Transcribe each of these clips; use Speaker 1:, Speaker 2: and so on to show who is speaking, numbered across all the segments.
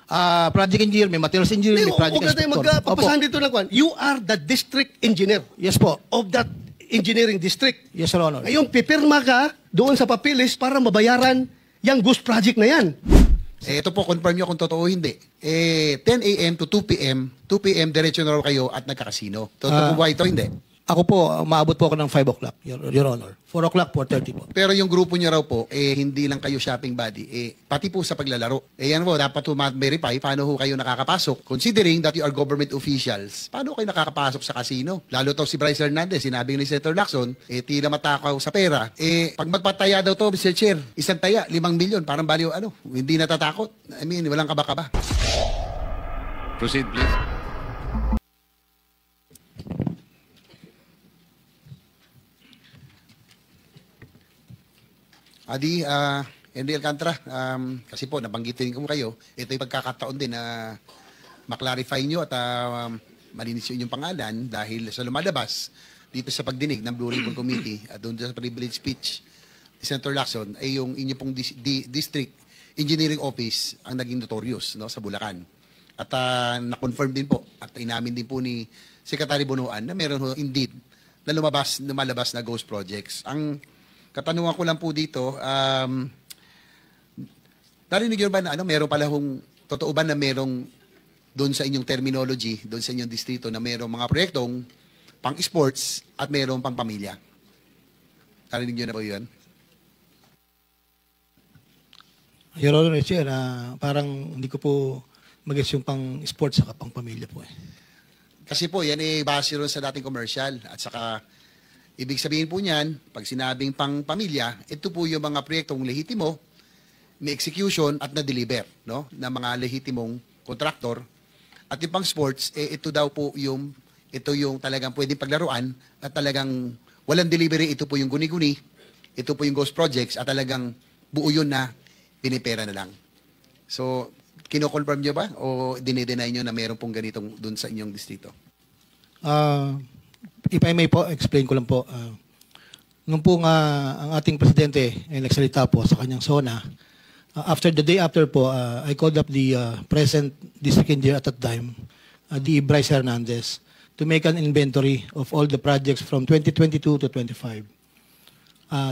Speaker 1: Project engineer, may materials engineer, may project
Speaker 2: inspector. Huwag na tayo magpapasahan dito ng kwan. You are the district engineer.
Speaker 1: Yes po.
Speaker 2: Of that engineering district.
Speaker 1: Yes, Your Honor.
Speaker 2: Ngayon, pipirma ka doon sa papilis para mabayaran yung ghost project na yan.
Speaker 3: Ito po, confirm nyo kung totoo o hindi. 10 a.m. to 2 p.m., 2 p.m. diretso na raw kayo at nagkakasino. Totoo ba ito? Hindi.
Speaker 1: Ako po, maabot po ako ng 5 o'clock, Your Honor. 4 o'clock, 4:30 po.
Speaker 3: Pero yung grupo niya raw po, hindi lang kayo shopping buddy, pati po sa paglalaro. Yan po, dapat po ma-verify paano ho kayo nakakapasok. Considering that you are government officials, paano kayo nakakapasok sa casino? Lalo to si Bryce Hernandez, sinabi ni Senator Lacson, tila matakaw sa pera. Pag magpataya daw to, Mr. Chair, isang taya, 5 milyon, parang baliw, hindi natatakot. I mean, walang kaba-kaba.
Speaker 4: Proceed, please.
Speaker 3: Adi, Henry Alcantara, kasi po, nabanggitin ko kayo, ito yung pagkakataon din na maklarify nyo at malinis yung pangalan dahil sa lumalabas dito sa pagdinig ng Blue Ribbon Committee at doon sa privilege speech ni Senator Lacson ay yung inyo pong District Engineering Office ang naging notorious sa Bulacan. At na-confirm din po at inamin din po ni Secretary Bonoan na meron indeed na lumalabas na ghost projects. Ang katanungan ko lang po dito, narinig nyo ba na meron pala totoo ba na merong doon sa inyong terminology, doon sa inyong distrito na merong mga proyektong pang-sports at merong pang-pamilya? Narinig nyo na po yun?
Speaker 1: Your Honor, Chair, parang hindi ko po mag-gets yung pang-sports saka pang-pamilya po.
Speaker 3: Kasi po, yan base ron sa dating commercial at saka ibig sabihin po niyan, pag sinabing pang-pamilya, ito po yung mga proyektong lehitimo, may execution at na-deliver ng mga lehitimong kontraktor. At yung pang-sports, ito daw po yung talagang pwedeng paglaruan at talagang walang delivery, ito po yung guni-guni, ito po yung ghost projects at talagang buo yun na pinipera na lang. So, kino-confirm nyo ba o dinideny nyo na meron pong ganitong dun sa inyong distrito?
Speaker 1: If I may po, explain ko lang po. Nung po nga ang ating presidente ay nagsalita po sa kanyang SONA, after the day after po, I called up the present district engineer at that time, the Bryce Hernandez, to make an inventory of all the projects from 2022 to 25.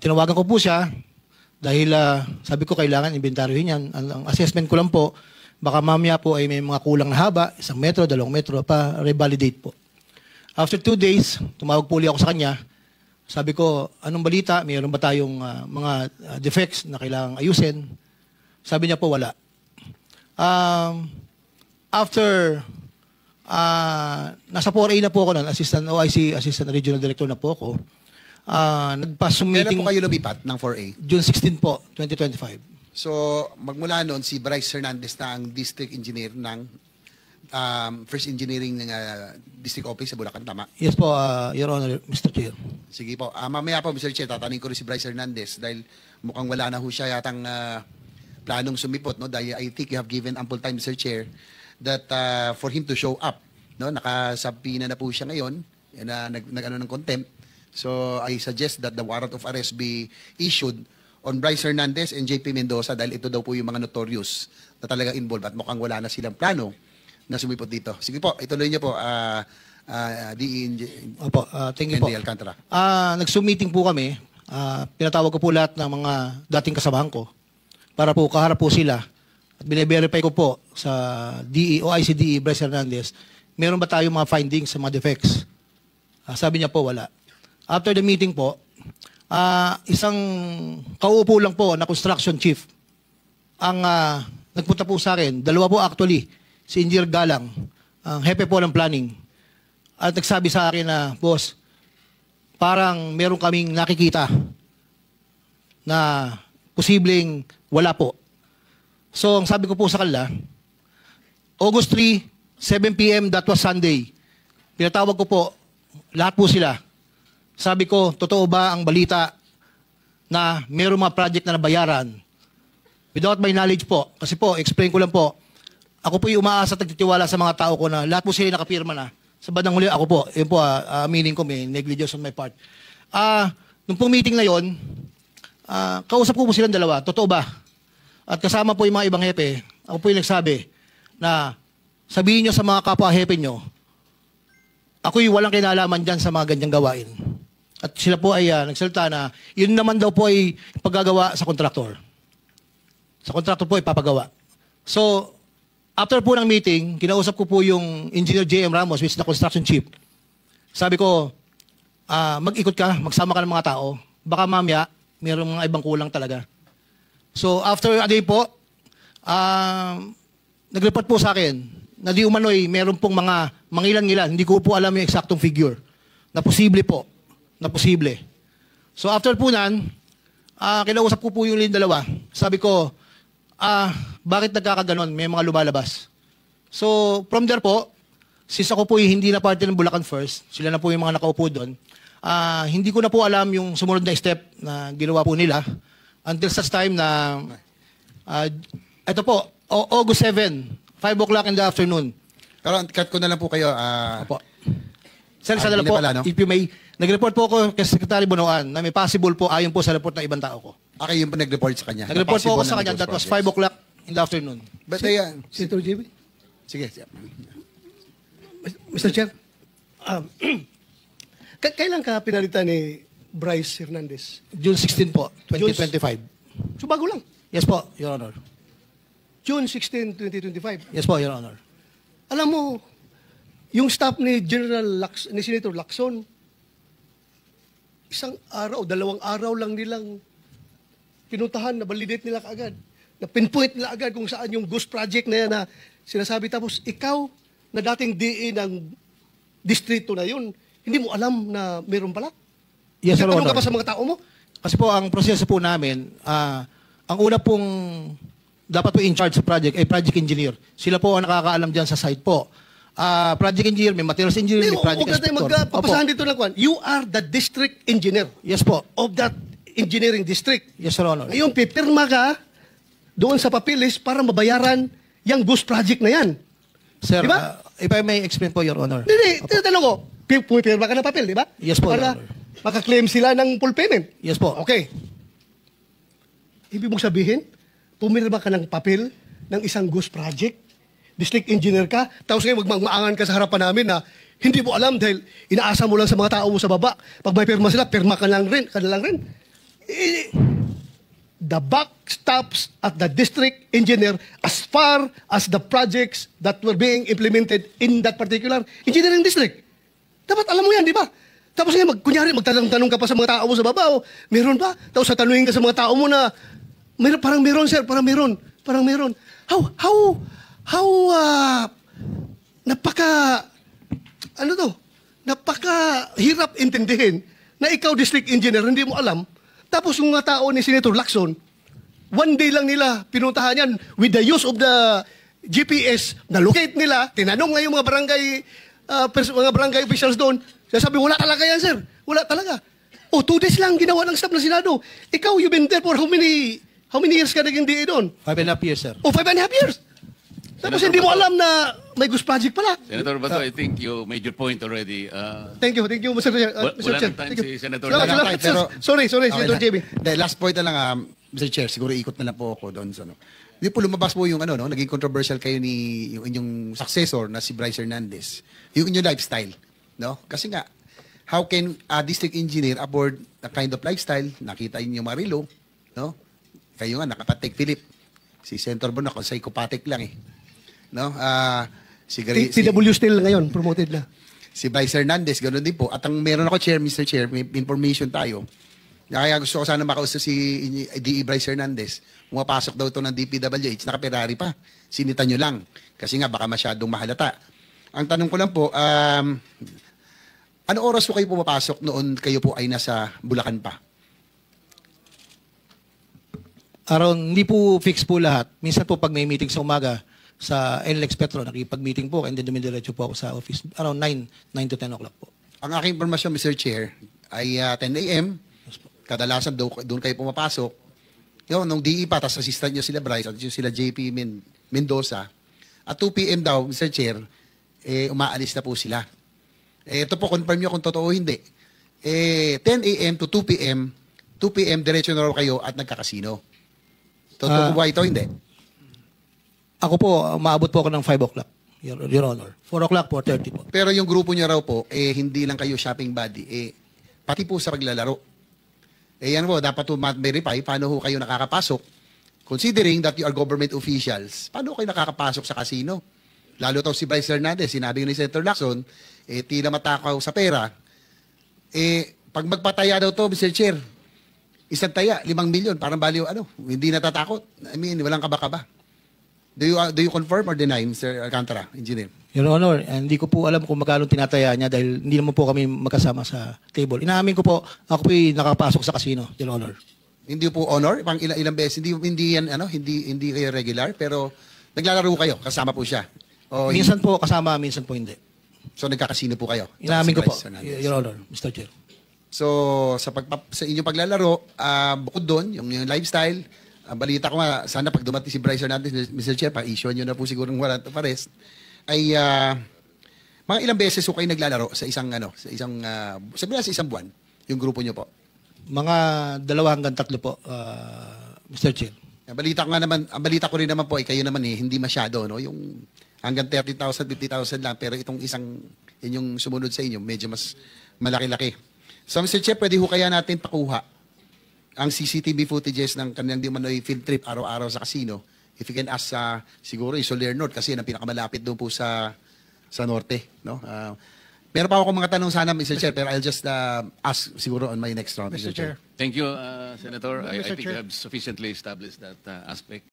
Speaker 1: Tinawagan ko po siya dahil sabi ko kailangan inventaryohin yan. Ang assessment ko lang po, baka mamaya po ay may mga kulang na haba, 1 metro, 2 metro, pa revalidate po. After 2 days, tumawag po ulit ako sa kanya. Sabi ko, anong balita? Mayroon ba tayong mga defects na kailangang ayusin? Sabi niya po, wala. After, nasa 4A na po ako nun, Assistant OIC, Assistant Regional Director na po ako. Nagpa-submitting.
Speaker 3: Kailan po kayo lumipat ng 4A?
Speaker 1: June 16 po, 2025.
Speaker 3: So, magmula noon, si Bryce Hernandez na ang district engineer ng First Engineering ng District Office sa Bulacan, tama?
Speaker 1: Yes po, Your Honor, Mr. Chair.
Speaker 3: Sige po. Mamaya po, Mr. Chair, tatanin ko rin si Bryce Hernandez dahil mukhang wala na ho siya yatang planong sumipot. Dahil I think you have given ample time, Mr. Chair, that for him to show up. Nakasabina na po siya ngayon na nag-ano ng contempt. So, I suggest that the warrant of arrest be issued on Bryce Hernandez and JP Mendoza dahil ito daw po yung mga notorious na talaga involved at mukhang wala na silang plano na sumipot dito. Sige po, ituloy niyo po,
Speaker 1: Opo, thank you po.
Speaker 3: Henry Alcantara.
Speaker 1: Nag-Zoom meeting po kami. Pinatawag ko po lahat ng mga dating kasamahan ko para po kaharap po sila. At bine-verify ko po sa OICDE, Bryce Hernandez, meron ba tayong mga findings sa mga defects? Sabi niya po, wala. After the meeting po, isang kauupo lang po na construction chief ang nagpunta po sa akin. 2 po actually, si Engineer Galang, ang hepe po ng planning. At nagsabi sa akin na, boss, parang meron kaming nakikita na posibleng wala po. So, ang sabi ko po sa kanila, August 3, 7 p.m., that was Sunday. Pinatawag ko po, lahat po sila. Sabi ko, totoo ba ang balita na mayroong mga project na nabayaran? Without my knowledge po, kasi po, explain ko lang po, ako po yung umaasa at nagtitiwala sa mga tao ko na lahat po sila nakapirma na. Sa bandang huli, ako po, yun po, meaning ko may negligence on my part. Nung pong meeting na yon, kausap ko po silang dalawa, totoo ba? At kasama po yung mga ibang hepe, ako po yung nagsabi, na sabihin nyo sa mga kapwa-hepe nyo, ako'y walang kinalaman dyan sa mga ganyang gawain. At sila po ay nagsalita na yun naman daw po ay paggagawa sa kontraktor. Sa kontraktor po ipapagawa. So, after po ng meeting, kinausap ko po yung Engineer J.M. Ramos, which is the construction chief. Sabi ko, mag-ikot ka, magsama ka ng mga tao. Baka mamaya, mayroong mga ibang kulang talaga. So, after a day po, nag-report po sa akin na di umano'y meron pong mga mangilan-ngilan. Hindi ko po alam yung eksaktong figure. Na posible po. Na posible. So, after po nan, kinausap ko po yung dalawa. Sabi ko, bakit nagkakaganon? May mga lumalabas. So, from there po, since ako po hindi na parte ng Bulacan First, sila na po yung mga nakaupo doon, hindi ko na po alam yung sumunod na step na ginawa po nila until such time na, ito po, August 7, 5 o'clock in the afternoon.
Speaker 3: Pero cut ko na lang po kayo.
Speaker 1: Opo. Sir, isa na lang po,
Speaker 3: pala, no?
Speaker 1: if you may, nag-report po ako kay Secretary Bonoan na may possible po ayon po sa report ng ibang tao ko.
Speaker 3: Okay, yung nag-report sa kanya.
Speaker 1: Nag-report po ako
Speaker 3: Possible
Speaker 1: sa
Speaker 3: na
Speaker 1: kanya,
Speaker 3: may
Speaker 1: that was
Speaker 3: ghost
Speaker 1: 5 o'clock in the afternoon.
Speaker 3: But,
Speaker 2: Senator JB?
Speaker 3: sige.
Speaker 2: Mr. Chair, kailan ka pinalitan ni Bryce Hernandez?
Speaker 1: June 16 po, 2025.
Speaker 2: So bago lang.
Speaker 1: Yes po, Your Honor.
Speaker 2: June 16, 2025.
Speaker 1: Yes po, Your Honor.
Speaker 2: Alam mo, yung staff ni ni Senator Lacson, isang araw, 2 araw lang nilang pinuntahan, na-validate nila kaagad. Na-pinpoint nila agad kung saan yung ghost project na yan na sinasabi. Tapos ikaw, na dating DE ng distrito na yun, hindi mo alam na meron pala?
Speaker 1: Yes, Your
Speaker 2: Nagtanong
Speaker 1: Honor.
Speaker 2: ka pa sa mga tao mo?
Speaker 1: Kasi po, ang proseso po namin, ang una pong dapat po in charge sa project ay project engineer. Sila po ang nakakaalam dyan sa site po. Project engineer, may materials engineer, may project
Speaker 2: Huwag natin
Speaker 1: inspector.
Speaker 2: magpapasahan dito lang, Kwan. You are the district engineer
Speaker 1: Yes po.
Speaker 2: of that engineering district.
Speaker 1: Yes, Your Honor.
Speaker 2: Ngayon, pipirma ka doon sa papilis para mabayaran yung ghost project na yan.
Speaker 1: Sir,
Speaker 2: Diba?
Speaker 1: if I may explain po, Your Honor.
Speaker 2: Hindi, tinatanong ko, pumipirma ka ng papel, di ba?
Speaker 1: Yes po,
Speaker 2: Para
Speaker 1: Your Honor.
Speaker 2: makaklaim sila ng full payment.
Speaker 1: Yes po.
Speaker 2: Okay. Ibig mong sabihin, pumirma ka ng papel ng isang ghost project, district engineer ka, tapos ngayon magmaangan ka sa harapan namin na hindi mo alam dahil inaasa mo lang sa mga tao mo sa baba. Pag may pirma sila, pirma ka lang rin. The buck stops at the district engineer as far as the projects that were being implemented in that particular engineering district. Dapat alam mo yan, di ba? Tapos ngayon, kunyari, magtanong ka pa sa mga tao mo sa baba, meron ba? Tapos tatanungin ka sa mga tao mo na, parang meron, sir, parang meron. Napaka-hirap intindihin na ikaw, district engineer, hindi mo alam. Tapos yung mga tao ni Senator Lacson, one day lang nila pinuntahan yan with the use of the GPS, na-locate nila, tinanong nga yung mga barangay officials doon, sabi, wala talaga yan, sir. Wala talaga. 2 days lang ginawa ng staff ng Senado. Ikaw, you've been there for how many years ka naging DA doon?
Speaker 1: 5.5 years, sir.
Speaker 2: 5.5 years. Tapos
Speaker 4: Senator
Speaker 2: hindi mo
Speaker 4: Bato.
Speaker 2: alam na may ghost project pala.
Speaker 4: Senator Bato, I think you made your point already.
Speaker 2: Thank you, Mr. Chair.
Speaker 4: Wala
Speaker 2: Chair.
Speaker 4: nang time
Speaker 2: Thank you.
Speaker 4: si Senator
Speaker 2: Salamat,
Speaker 3: Wala nang
Speaker 2: salamat.
Speaker 3: time, pero-
Speaker 2: Sorry,
Speaker 3: Okay
Speaker 2: Senator
Speaker 3: na.
Speaker 2: JB.
Speaker 3: The last point na lang, Mr. Chair, siguro ikot na lang po ako doon sa Hindi po lumabas po yung naging controversial kayo ni yung inyong successor na si Bryce Hernandez. Yung inyong lifestyle, no? Kasi nga, how can a district engineer afford a kind of lifestyle? Nakita niyo Marilo, no? Kayo nga, nakapatek Philip. Si Senator Bono, psychopathic lang eh. No?
Speaker 2: TW still ngayon, promoted na.
Speaker 3: Si Bryce Hernandez, ganoon din po. At ang meron ako, Mr. Chair, may information tayo. Kaya gusto ko sana makausap si DE Bryce Hernandez. Pumapasok daw ito ng DPWH, naka-Ferrari pa. Sinita nyo lang. Kasi nga, baka masyadong mahalata. Ang tanong ko lang po, ano oras po kayo pumapasok noon kayo po ay nasa Bulacan pa?
Speaker 1: Around, hindi po fix po lahat. Minsan po pag may meeting sa umaga sa NLEX Petro, nakipag-meeting po and then dumidiretso po ako sa office around 9 to 10 o'clock po.
Speaker 3: Ang aking informasyon, Mr. Chair, ay 10 a.m. Kadalasan doon kayo pumapasok. Yun, nung DE pa, tapos assistant nyo sila Bryce at yung sila JP Mendoza. At 2 p.m. daw, Mr. Chair, umaalis na po sila. Ito po, confirm nyo kung totoo o hindi. 10 a.m. to 2 p.m., 2 p.m. diretso na raw kayo at nagkakasino. Totoo po ba ito? Hindi.
Speaker 1: Ako po, maabot po ako ng 5 o'clock, Your Honor. 4 o'clock, 4:30 po.
Speaker 3: Pero yung grupo niyo raw po, hindi lang kayo shopping buddy, pati po sa paglalaro. Yan po, dapat po verify paano ho kayo nakakapasok. Considering that you are government officials, paano kayo nakakapasok sa casino? Lalo to si Bryce Hernandez, sinabi ni Senator Lacson, tila matakaw sa pera. Pag magpataya daw to, Mr. Chair, isang taya, 5 milyon, parang baliw, hindi natatakot. I mean, walang kaba-kaba. Do you confirm or deny, Mr. Alcantara, Engineer?
Speaker 1: Your Honor, hindi ko po alam kung magkano tinataya niya dahil hindi naman po kami magkasama sa table. Inaamin ko po, ako po nakapasok sa casino, Your Honor.
Speaker 3: Hindi po honor, pang ilang beses, hindi yan, hindi kayo regular, pero naglalaro kayo, kasama po siya. O,
Speaker 1: Minsan po kasama, minsan po hindi.
Speaker 3: So nagkakasino po kayo?
Speaker 1: Inaamin ko po,
Speaker 3: Bryce Hernandez.
Speaker 1: Your Honor, Mr. Chair.
Speaker 3: So, sa inyong paglalaro, bukod doon, yung lifestyle, ang balita ko nga, sana pag dumating si Bryce Hernandez, Mr. Chair, pa-issue nyo na po siguro ng warrant of arrest, ay mga ilang beses po kayo naglalaro sa isang, sabi na sa isang buwan, yung grupo nyo po.
Speaker 1: Mga 2 hanggang 3 po, Mr. Chair.
Speaker 3: Ang balita ko rin naman po, kayo naman hindi masyado, no? Yung hanggang 30,000, 50,000 lang, pero itong yun yung sumunod sa inyo, medyo mas malaki-laki. So, Mr. Chair, pwede ho kaya natin pakuha ang CCTV footages ng kanilang di manoy field trip araw-araw sa casino. If you can ask siguro yung Soler North kasi yan ang pinakamalapit doon po sa norte. No? Meron pa ako mga tanong sana, Mr. Chair, pero I'll just ask siguro on my next round, Mr. Chair.
Speaker 4: Thank you, Senator. I
Speaker 5: Mr.
Speaker 4: think
Speaker 5: Chair.
Speaker 4: you have sufficiently established that aspect.